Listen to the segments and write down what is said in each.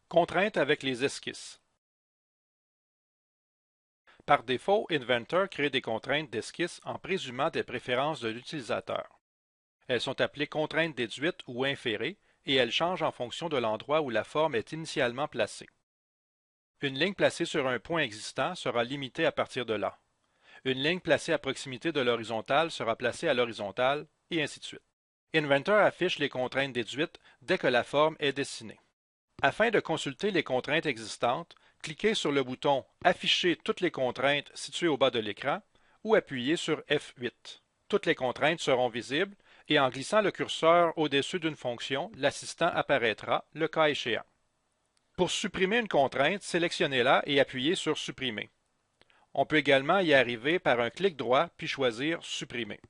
Contraintes avec les esquisses. Par défaut, Inventor crée des contraintes d'esquisse en présumant des préférences de l'utilisateur. Elles sont appelées contraintes déduites ou inférées et elles changent en fonction de l'endroit où la forme est initialement placée. Une ligne placée sur un point existant sera limitée à partir de là. Une ligne placée à proximité de l'horizontale sera placée à l'horizontale, et ainsi de suite. Inventor affiche les contraintes déduites dès que la forme est dessinée. Afin de consulter les contraintes existantes, cliquez sur le bouton Afficher toutes les contraintes situé au bas de l'écran ou appuyez sur F8. Toutes les contraintes seront visibles et en glissant le curseur au-dessus d'une fonction, l'assistant apparaîtra, le cas échéant. Pour supprimer une contrainte, sélectionnez-la et appuyez sur Supprimer. On peut également y arriver par un clic droit puis choisir Supprimer.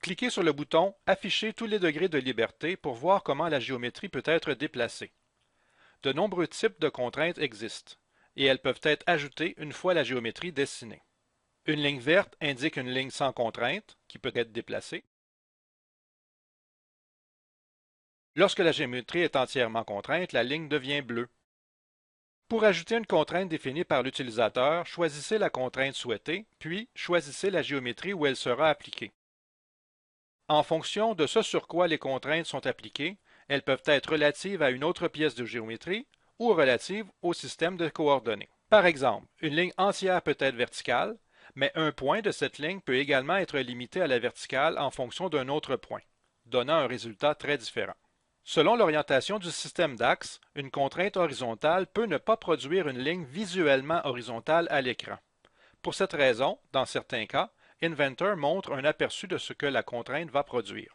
Cliquez sur le bouton Afficher tous les degrés de liberté pour voir comment la géométrie peut être déplacée. De nombreux types de contraintes existent, et elles peuvent être ajoutées une fois la géométrie dessinée. Une ligne verte indique une ligne sans contrainte, qui peut être déplacée. Lorsque la géométrie est entièrement contrainte, la ligne devient bleue. Pour ajouter une contrainte définie par l'utilisateur, choisissez la contrainte souhaitée, puis choisissez la géométrie où elle sera appliquée. En fonction de ce sur quoi les contraintes sont appliquées, elles peuvent être relatives à une autre pièce de géométrie ou relatives au système de coordonnées. Par exemple, une ligne entière peut être verticale, mais un point de cette ligne peut également être limité à la verticale en fonction d'un autre point, donnant un résultat très différent. Selon l'orientation du système d'axe, une contrainte horizontale peut ne pas produire une ligne visuellement horizontale à l'écran. Pour cette raison, dans certains cas, Inventor montre un aperçu de ce que la contrainte va produire.